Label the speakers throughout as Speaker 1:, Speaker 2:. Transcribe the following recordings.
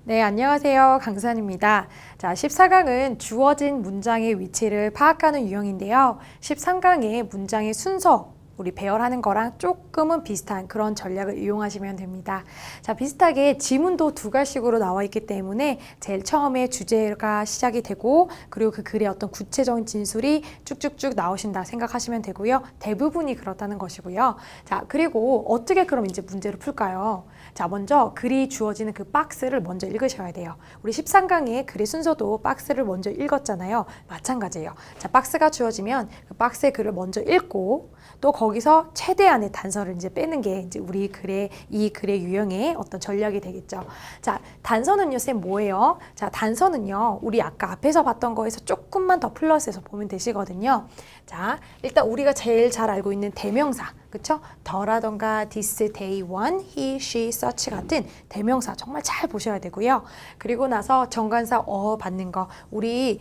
Speaker 1: 네, 안녕하세요. 강산입니다. 자, 14강은 주어진 문장의 위치를 파악하는 유형인데요. 13강의 문장의 순서, 우리 배열하는 거랑 조금은 비슷한 그런 전략을 이용하시면 됩니다. 자, 비슷하게 지문도 두 가지식으로 나와 있기 때문에 제일 처음에 주제가 시작이 되고 그리고 그 글의 어떤 구체적인 진술이 쭉쭉쭉 나오신다 생각하시면 되고요. 대부분이 그렇다는 것이고요. 자, 그리고 어떻게 그럼 이제 문제를 풀까요? 자, 먼저 글이 주어지는 그 박스를 먼저 읽으셔야 돼요. 우리 13강의 글의 순서도 박스를 먼저 읽었잖아요. 마찬가지예요. 자, 박스가 주어지면 그 박스의 글을 먼저 읽고 또 거기서 최대한의 단서를 이제 빼는 게 이제 우리 글의 이 글의 유형의 어떤 전략이 되겠죠. 자, 단서는요, 쌤 뭐예요? 자, 단서는요, 우리 아까 앞에서 봤던 거에서 조금만 더 플러스해서 보면 되시거든요. 자, 일단 우리가 제일 잘 알고 있는 대명사, 그쵸? 더라던가 this, they, one, he, she, such 같은 대명사 정말 잘 보셔야 되고요. 그리고 나서 정관사 받는 거, 우리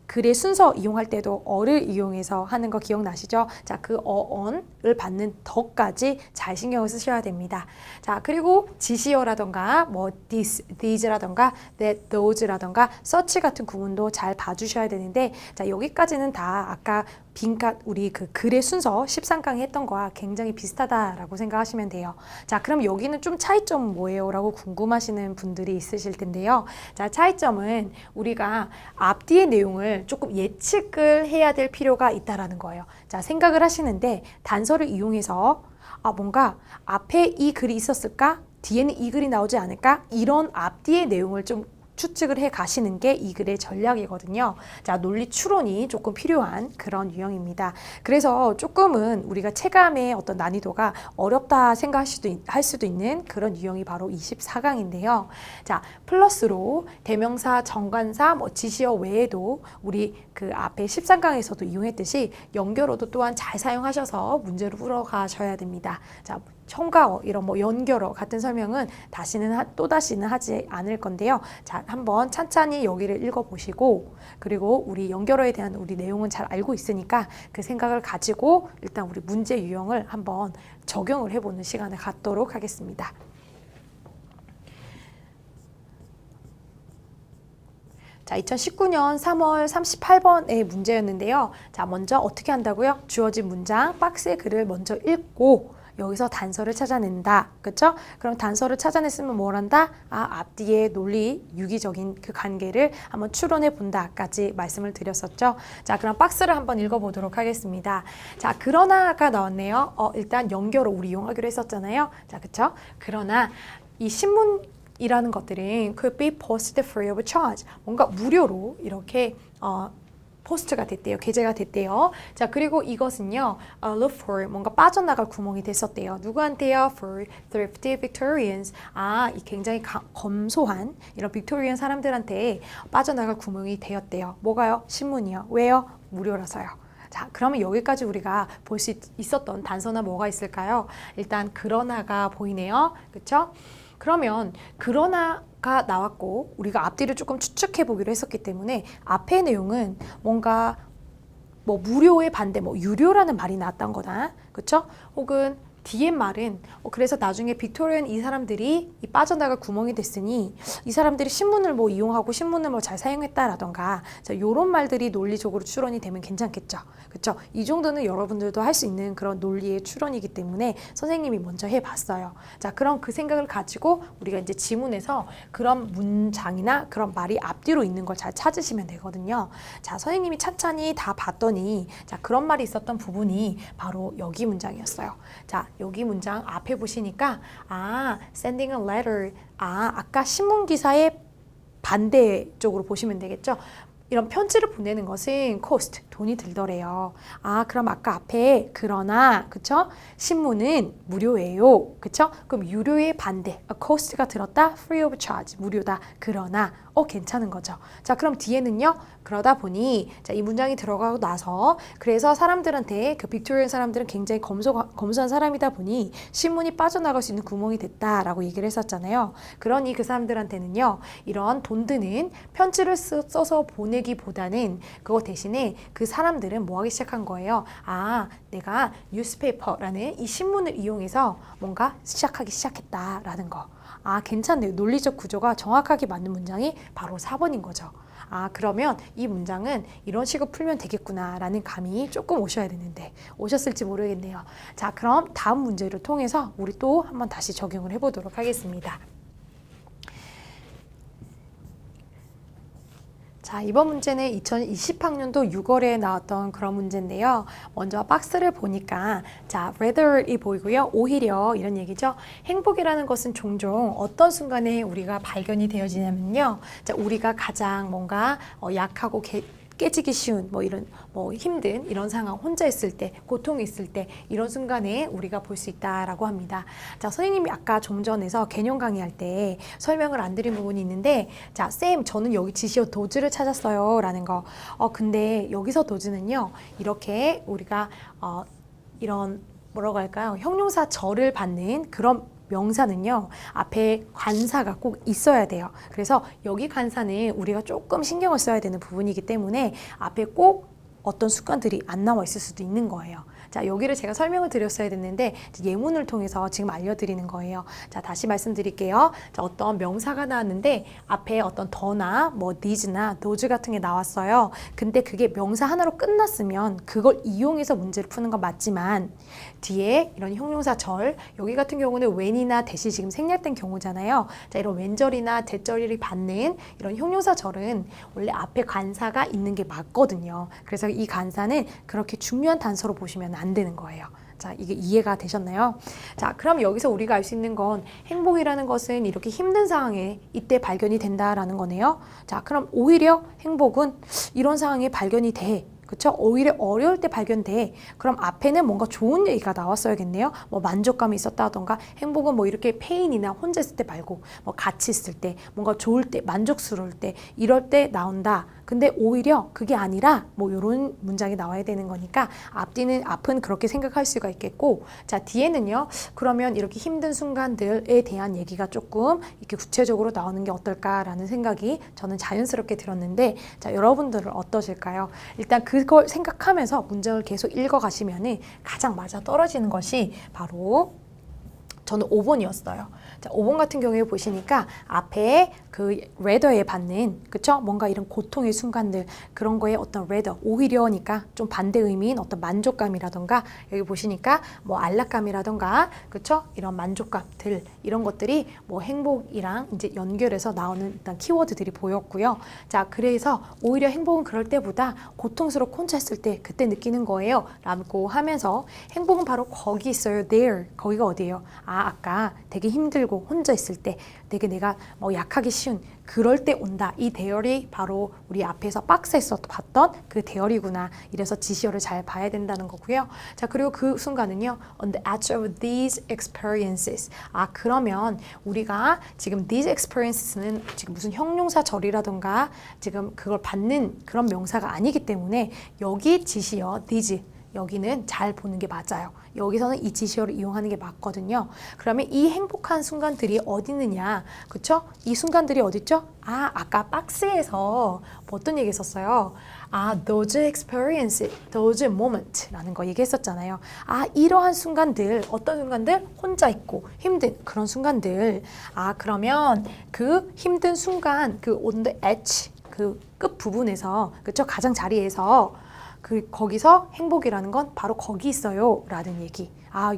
Speaker 1: 글의 순서 이용할 때도 어를 이용해서 하는 거 기억나시죠? 자, 그 on을 받는 더까지 잘 신경을 쓰셔야 됩니다. 자, 그리고 지시어라던가 뭐 this, these라던가 that, those라던가 such 같은 구문도 잘 봐주셔야 되는데, 자, 여기까지는 다 아까 빈칸 우리 그 글의 순서 13강에 했던 거와 굉장히 비슷하다라고 생각하시면 돼요. 자, 그럼 여기는 좀 차이점은 뭐예요? 라고 궁금하시는 분들이 있으실 텐데요. 자, 차이점은 우리가 앞뒤의 내용을 조금 예측을 해야 될 필요가 있다라는 거예요. 자, 생각을 하시는데 단서를 이용해서 뭔가 앞에 이 글이 있었을까? 뒤에는 이 글이 나오지 않을까? 이런 앞뒤의 내용을 좀 추측을 해 가시는 게 이 글의 전략이거든요. 자, 논리 추론이 조금 필요한 그런 유형입니다. 그래서 조금은 우리가 체감의 어떤 난이도가 어렵다 생각할 수도 있는 그런 유형이 바로 24강인데요. 자, 플러스로 대명사, 정관사, 뭐 지시어 외에도 우리 그 앞에 13강에서도 이용했듯이 연결어도 또한 잘 사용하셔서 문제를 풀어가셔야 됩니다. 자, 첨가어, 이런 뭐 연결어 같은 설명은 또다시는 하지 않을 건데요. 자, 한번 찬찬히 여기를 읽어보시고, 그리고 우리 연결어에 대한 우리 내용은 잘 알고 있으니까 그 생각을 가지고 일단 우리 문제 유형을 한번 적용을 해보는 시간을 갖도록 하겠습니다. 자, 2019년 3월 38번의 문제였는데요. 자, 먼저 어떻게 한다고요? 주어진 문장, 박스의 글을 먼저 읽고 여기서 단서를 찾아낸다. 그쵸? 그럼 단서를 찾아냈으면 뭘 한다? 앞뒤의 논리, 유기적인 그 관계를 한번 추론해 본다까지 말씀을 드렸었죠. 자, 그럼 박스를 한번 읽어보도록 하겠습니다. 자, 그러나가 나왔네요. 일단 연결어 우리 이용하기로 했었잖아요. 자, 그쵸? 그러나 이 신문이라는 것들은 could be posted free of charge. 뭔가 무료로 이렇게 포스트가 됐대요. 게재가 됐대요. 자, 그리고 이것은요, look for, 뭔가 빠져나갈 구멍이 됐었대요. 누구한테요? For thrifty Victorians. 이 굉장히 검소한 이런 빅토리안 사람들한테 빠져나갈 구멍이 되었대요. 뭐가요? 신문이요. 왜요? 무료라서요. 자, 그러면 여기까지 우리가 볼 수 있었던 단서나 뭐가 있을까요? 일단 그러나가 보이네요. 그쵸? 그러면 그러나가 나왔고 우리가 앞뒤를 조금 추측해 보기로 했었기 때문에 앞의 내용은 뭔가 뭐 무료의 반대, 뭐 유료라는 말이 나왔던 거다. 그쵸? 혹은 뒤에 말은 그래서 나중에 빅토리안 이 사람들이 빠져나갈 구멍이 됐으니 이 사람들이 신문을 뭐 이용하고 신문을 뭐 잘 사용했다라던가, 자, 이런 말들이 논리적으로 추론이 되면 괜찮겠죠. 그렇죠? 이 정도는 여러분들도 할 수 있는 그런 논리의 추론이기 때문에 선생님이 먼저 해봤어요. 자, 그럼 그 생각을 가지고 우리가 이제 지문에서 그런 문장이나 그런 말이 앞뒤로 있는 걸 잘 찾으시면 되거든요. 자, 선생님이 찬찬히 다 봤더니 자, 그런 말이 있었던 부분이 바로 여기 문장이었어요. 자, 여기 문장 앞에 보시니까 sending a letter, 아까 신문 기사의 반대쪽으로 보시면 되겠죠. 이런 편지를 보내는 것은 cost, 돈이 들더래요. 그럼 아까 앞에 그러나, 그쵸? 신문은 무료예요. 그쵸? 그럼 유료의 반대, cost가 들었다, free of charge, 무료다. 그러나, 괜찮은 거죠. 자, 그럼 뒤에는요, 그러다 보니, 자, 이 문장이 들어가고 나서, 그래서 사람들한테, 그 빅토리안 사람들은 굉장히 검소한 사람이다 보니, 신문이 빠져나갈 수 있는 구멍이 됐다라고 얘기를 했었잖아요. 그러니 그 사람들한테는요, 이런 돈 드는 편지를 써서 보내기보다는, 그거 대신에 그 사람들은 뭐 하기 시작한 거예요? 내가 뉴스페이퍼라는 이 신문을 이용해서 뭔가 시작하기 시작했다라는 거. 아, 괜찮네요. 논리적 구조가 정확하게 맞는 문장이 바로 4번인 거죠. 아, 그러면 이 문장은 이런 식으로 풀면 되겠구나 라는 감이 조금 오셔야 되는데 오셨을지 모르겠네요. 자, 그럼 다음 문제를 통해서 우리 또 한번 다시 적용을 해보도록 하겠습니다. 자, 이번 문제는 2020학년도 6월에 나왔던 그런 문제인데요. 먼저 박스를 보니까 자, rather이 보이고요. 오히려 이런 얘기죠. 행복이라는 것은 종종 어떤 순간에 우리가 발견이 되어지냐면요. 자, 우리가 가장 뭔가 약하고 깨지기 쉬운 이런 힘든 이런 상황, 혼자 있을 때, 고통이 있을 때 이런 순간에 우리가 볼 수 있다라고 합니다. 자, 선생님이 아까 좀 전에서 개념 강의할 때 설명을 안 드린 부분이 있는데, 자, 쌤, 저는 여기 지시어 도즈를 찾았어요 라는 거. 근데 여기서 도즈는요, 이렇게 우리가 이런 뭐라고 할까요? 형용사 절을 받는 그런 명사는요, 앞에 관사가 꼭 있어야 돼요. 그래서 여기 관사는 우리가 조금 신경을 써야 되는 부분이기 때문에 앞에 꼭 어떤 습관들이 안 나와 있을 수도 있는 거예요. 자, 여기를 제가 설명을 드렸어야 됐는데 예문을 통해서 지금 알려드리는 거예요. 자, 다시 말씀드릴게요. 자, 어떤 명사가 나왔는데 앞에 어떤 더나 these나 those 같은 게 나왔어요. 근데 그게 명사 하나로 끝났으면 그걸 이용해서 문제를 푸는 건 맞지만 뒤에 이런 형용사 절, 여기 같은 경우는 when이나 that이 지금 생략된 경우잖아요. 자, 이런 when절이나 that절이 받는 이런 형용사 절은 원래 앞에 관사가 있는 게 맞거든요. 그래서 이 관사는 그렇게 중요한 단서로 보시면 안 되는 거예요. 자, 이게 이해가 되셨나요? 자, 그럼 여기서 우리가 알 수 있는 건 행복이라는 것은 이렇게 힘든 상황에 이때 발견이 된다라는 거네요. 자, 그럼 오히려 행복은 이런 상황에 발견이 돼. 그쵸? 오히려 어려울 때 발견돼. 그럼 앞에는 뭔가 좋은 얘기가 나왔어야겠네요. 만족감이 있었다던가, 행복은 이렇게 페인이나 혼자 있을 때 말고 같이 있을 때, 뭔가 좋을 때, 만족스러울 때, 이럴 때 나온다. 근데 오히려 그게 아니라 이런 문장이 나와야 되는 거니까 앞은 그렇게 생각할 수가 있겠고, 자, 뒤에는요, 그러면 이렇게 힘든 순간들에 대한 얘기가 조금 이렇게 구체적으로 나오는 게 어떨까라는 생각이 저는 자연스럽게 들었는데, 자, 여러분들은 어떠실까요? 일단 그걸 생각하면서 문장을 계속 읽어가시면은 가장 맞아 떨어지는 것이 바로 저는 5번이었어요. 자, 5번 같은 경우에 보시니까 앞에 그 rather에 받는, 그쵸? 뭔가 이런 고통의 순간들, 그런 거에 어떤 rather, 오히려니까 좀 반대 의미인 어떤 만족감이라던가, 여기 보시니까 안락감이라던가, 그쵸? 이런 만족감들, 이런 것들이 행복이랑 이제 연결해서 나오는 일단 키워드들이 보였고요. 자, 그래서 오히려 행복은 그럴 때보다 고통스럽고 혼자 있을 때 그때 느끼는 거예요. 라고 하면서 행복은 바로 거기 있어요. there. 거기가 어디예요? 아까 되게 힘들고 혼자 있을 때 되게 내가 약하기 쉬운 그럴 때 온다. 이 대열이 바로 우리 앞에서 박스에서 봤던 그 대열이구나. 이래서 지시어를 잘 봐야 된다는 거고요. 자, 그리고 그 순간은요. On the edge of these experiences. 그러면 우리가 지금 these experiences는 지금 무슨 형용사 절이라던가 지금 그걸 받는 그런 명사가 아니기 때문에 여기 지시어 these 여기는 잘 보는 게 맞아요. 여기서는 이 지시어를 이용하는 게 맞거든요. 그러면 이 행복한 순간들이 어디 있느냐? 그쵸? 이 순간들이 어디 있죠? 아까 박스에서 어떤 얘기 했었어요? those experiences, those moments 라는 거 얘기했었잖아요. 이러한 순간들, 어떤 순간들? 혼자 있고 힘든 그런 순간들. 그러면 그 힘든 순간, 그 on the edge, 그 끝 부분에서, 그쵸? 가장 자리에서 거기서 행복이라는 건 바로 거기 있어요 라는 얘기.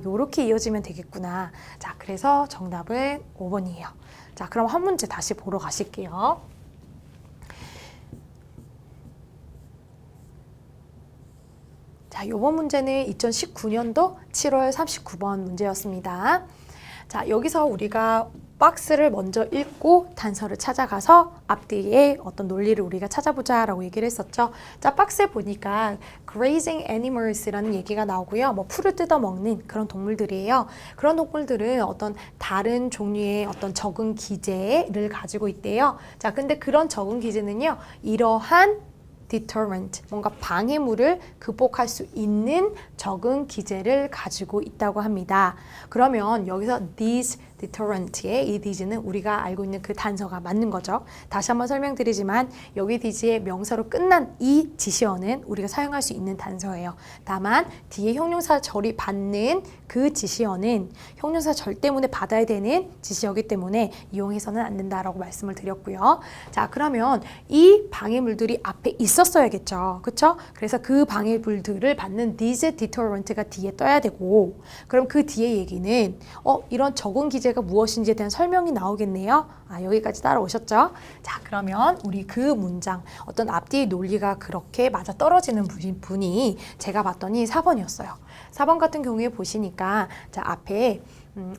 Speaker 1: 요렇게 이어지면 되겠구나. 자, 그래서 정답은 5번이에요. 자, 그럼 한 문제 다시 보러 가실게요. 자, 요번 문제는 2019년도 7월 39번 문제였습니다. 자, 여기서 우리가 박스를 먼저 읽고 단서를 찾아가서 앞뒤에 어떤 논리를 우리가 찾아보자 라고 얘기를 했었죠. 자, 박스에 보니까 grazing animals라는 얘기가 나오고요. 풀을 뜯어먹는 그런 동물들이에요. 그런 동물들은 어떤 다른 종류의 어떤 적응 기제를 가지고 있대요. 자, 근데 그런 적응 기제는요. 이러한 deterrent, 뭔가 방해물을 극복할 수 있는 적응 기제를 가지고 있다고 합니다. 그러면 여기서 these deterrent의 이 did는 우리가 알고 있는 그 단서가 맞는 거죠. 다시 한번 설명드리지만 여기 did의 명사로 끝난 이 지시어는 우리가 사용할 수 있는 단서예요. 다만 뒤에 형용사 절이 받는 그 지시어는 형용사 절 때문에 받아야 되는 지시어이기 때문에 이용해서는 안 된다라고 말씀을 드렸고요. 자, 그러면 이 방해물들이 앞에 있었어야겠죠. 그렇죠? 그래서 그 방해물들을 받는 these deterrent가 뒤에 떠야 되고, 그럼 그 뒤에 얘기는 이런 적응 기제가 무엇인지에 대한 설명이 나오겠네요. 여기까지 따라오셨죠? 자, 그러면 우리 그 문장, 어떤 앞뒤의 논리가 그렇게 맞아 떨어지는 분이 제가 봤더니 4번이었어요. 4번 같은 경우에 보시니까 자, 앞에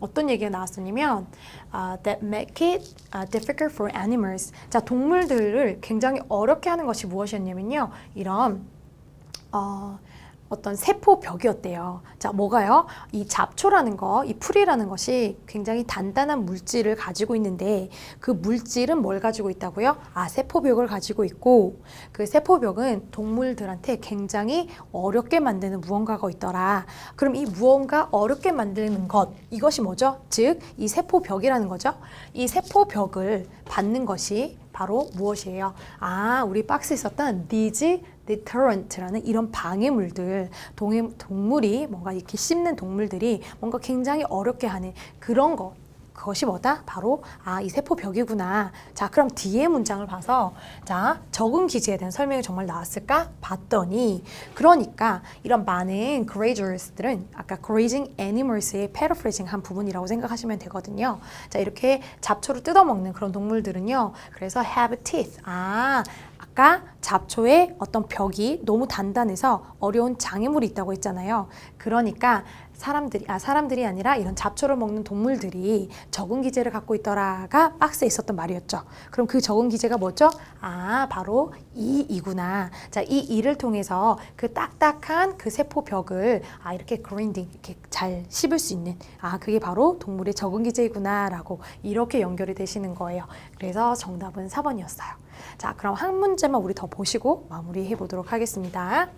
Speaker 1: 어떤 얘기가 나왔었냐면 that make it difficult for animals. 자, 동물들을 굉장히 어렵게 하는 것이 무엇이었냐면요. 이런 어떤 세포벽이었대요. 자, 뭐가요? 이 잡초라는 거, 이 풀이라는 것이 굉장히 단단한 물질을 가지고 있는데 그 물질은 뭘 가지고 있다고요? 세포벽을 가지고 있고 그 세포벽은 동물들한테 굉장히 어렵게 만드는 무언가가 있더라. 그럼 이 무언가 어렵게 만드는 것, 이것이 뭐죠? 즉, 이 세포벽이라는 거죠. 이 세포벽을 받는 것이 바로 무엇이에요? 우리 박스에 있었던 these deterrent라는 이런 방해물들, 동물이 뭔가 이렇게 씹는 동물들이 뭔가 굉장히 어렵게 하는 그런 것. 그것이 뭐다? 바로 이 세포벽이구나. 자, 그럼 뒤에 문장을 봐서 자, 적응 기제에 대한 설명이 정말 나왔을까? 봤더니 그러니까 이런 많은 grazers들은 아까 grazing animals의 paraphrasing 한 부분이라고 생각하시면 되거든요. 자, 이렇게 잡초를 뜯어먹는 그런 동물들은요. 그래서 have teeth. 아까 잡초의 어떤 벽이 너무 단단해서 어려운 장애물이 있다고 했잖아요. 그러니까 사람들이 아니라 이런 잡초를 먹는 동물들이 적응 기제를 갖고 있더라가 박스에 있었던 말이었죠. 그럼 그 적응 기제가 뭐죠? 바로 이구나. 자, 이 이를 통해서 그 딱딱한 그 세포벽을 이렇게 grinding, 이렇게 잘 씹을 수 있는 그게 바로 동물의 적응 기제이구나라고 이렇게 연결이 되시는 거예요. 그래서 정답은 4번이었어요. 자, 그럼 한 문제만 우리 더 보시고 마무리해 보도록 하겠습니다.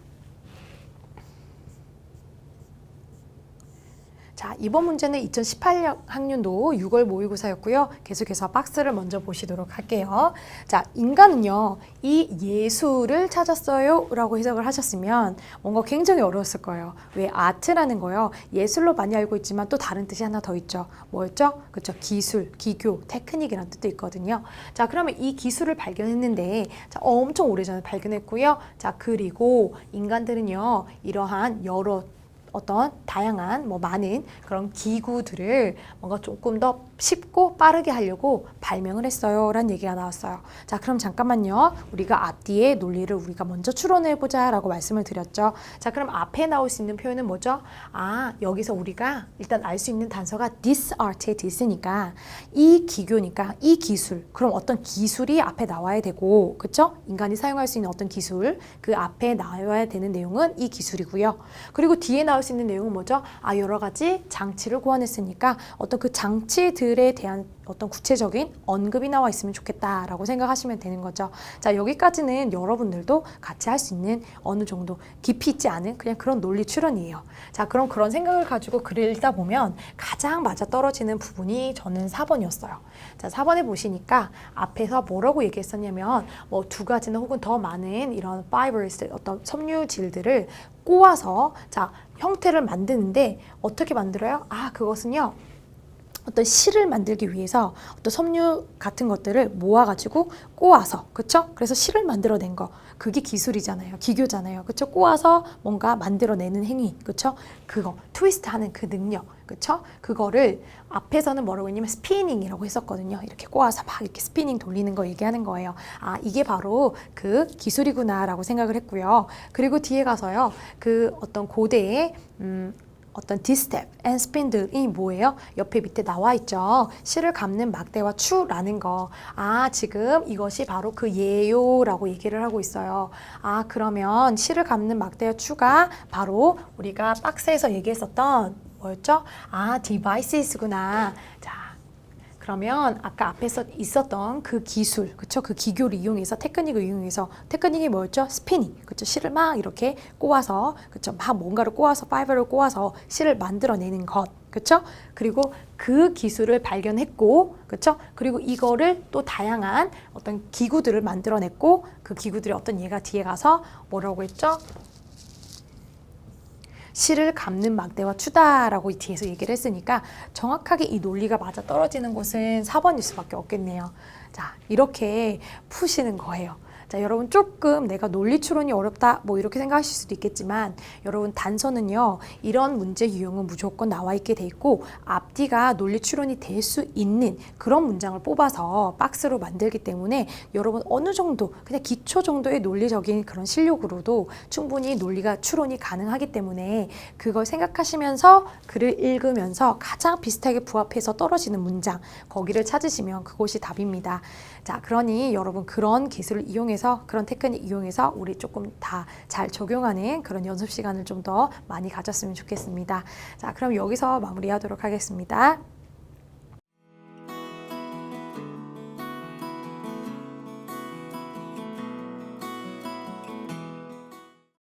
Speaker 1: 자, 이번 문제는 2018학년도 6월 모의고사였고요. 계속해서 박스를 먼저 보시도록 할게요. 자, 인간은요, 이 예술을 찾았어요 라고 해석을 하셨으면 뭔가 굉장히 어려웠을 거예요. 왜? 아트라는 거요. 예술로 많이 알고 있지만 또 다른 뜻이 하나 더 있죠. 뭐였죠? 그렇죠. 기술, 기교, 테크닉이라는 뜻도 있거든요. 자, 그러면 이 기술을 발견했는데 자, 엄청 오래전에 발견했고요. 자, 그리고 인간들은요, 이러한 여러 어떤 다양한 많은 그런 기구들을 뭔가 조금 더 쉽고 빠르게 하려고 발명을 했어요 라는 얘기가 나왔어요. 자, 그럼 잠깐만요. 우리가 앞뒤의 논리를 우리가 먼저 추론해 보자 라고 말씀을 드렸죠. 자, 그럼 앞에 나올 수 있는 표현은 뭐죠? 여기서 우리가 일단 알 수 있는 단서가 this art의 this니까 이 기교니까 이 기술, 그럼 어떤 기술이 앞에 나와야 되고, 그쵸? 인간이 사용할 수 있는 어떤 기술, 그 앞에 나와야 되는 내용은 이 기술이고요. 그리고 뒤에 나올 수 있는 내용은 뭐죠? 여러 가지 장치를 고안했으니까 어떤 그 장치들에 대한 어떤 구체적인 언급이 나와 있으면 좋겠다라고 생각하시면 되는 거죠. 자, 여기까지는 여러분들도 같이 할 수 있는 어느 정도 깊이 있지 않은 그냥 그런 논리 추론이에요. 자, 그럼 그런 생각을 가지고 글을 읽다 보면 가장 맞아떨어지는 부분이 저는 4번이었어요. 자, 4번에 보시니까 앞에서 뭐라고 얘기했었냐면 두 가지나 혹은 더 많은 이런 fibers, 어떤 섬유질들을 꼬아서 자, 형태를 만드는데 어떻게 만들어요? 그것은요. 어떤 실을 만들기 위해서 어떤 섬유 같은 것들을 모아가지고 꼬아서, 그쵸? 그래서 실을 만들어낸 거. 그게 기술이잖아요. 기교잖아요. 그쵸? 꼬아서 뭔가 만들어내는 행위. 그쵸? 그거. 트위스트 하는 그 능력. 그쵸? 그거를 앞에서는 뭐라고 했냐면 스피닝이라고 했었거든요. 이렇게 꼬아서 막 이렇게 스피닝 돌리는 거 얘기하는 거예요. 이게 바로 그 기술이구나 라고 생각을 했고요. 그리고 뒤에 가서요. 그 어떤 고대의 어떤 디스텝 앤 스핀들이 뭐예요? 옆에 밑에 나와 있죠. 실을 감는 막대와 추라는 거. 지금 이것이 바로 그 예요라고 얘기를 하고 있어요. 그러면 실을 감는 막대와 추가 바로 우리가 박스에서 얘기했었던 뭐였죠? 디바이스구나. 자, 그러면 아까 앞에서 있었던 그 기술, 그쵸? 그 기교를 이용해서 테크닉을 이용해서 테크닉이 뭐였죠? 스피닝, 그쵸? 실을 막 이렇게 꼬아서, 그쵸? 막 뭔가를 꼬아서 파이버를 꼬아서 실을 만들어내는 것, 그쵸? 그리고 그 기술을 발견했고, 그쵸? 그리고 이거를 또 다양한 어떤 기구들을 만들어냈고, 그 기구들이 어떤 얘가 뒤에 가서 뭐라고 했죠? 실을 감는 막대와 추다라고 이 뒤에서 얘기를 했으니까 정확하게 이 논리가 맞아 떨어지는 곳은 4번일 수밖에 없겠네요. 자, 이렇게 푸시는 거예요. 자, 여러분 조금 내가 논리 추론이 어렵다 뭐 이렇게 생각하실 수도 있겠지만 여러분 단서는요, 이런 문제 유형은 무조건 나와 있게 돼 있고 앞뒤가 논리 추론이 될 수 있는 그런 문장을 뽑아서 박스로 만들기 때문에 여러분 어느 정도 그냥 기초 정도의 논리적인 그런 실력으로도 충분히 논리가 추론이 가능하기 때문에 그걸 생각하시면서 글을 읽으면서 가장 비슷하게 부합해서 떨어지는 문장 거기를 찾으시면 그곳이 답입니다. 자, 그러니 여러분 그런 기술을 이용해서 그런 테크닉 이용해서 우리 조금 다 잘 적용하는 그런 연습 시간을 좀 더 많이 가졌으면 좋겠습니다. 자, 그럼 여기서 마무리하도록 하겠습니다.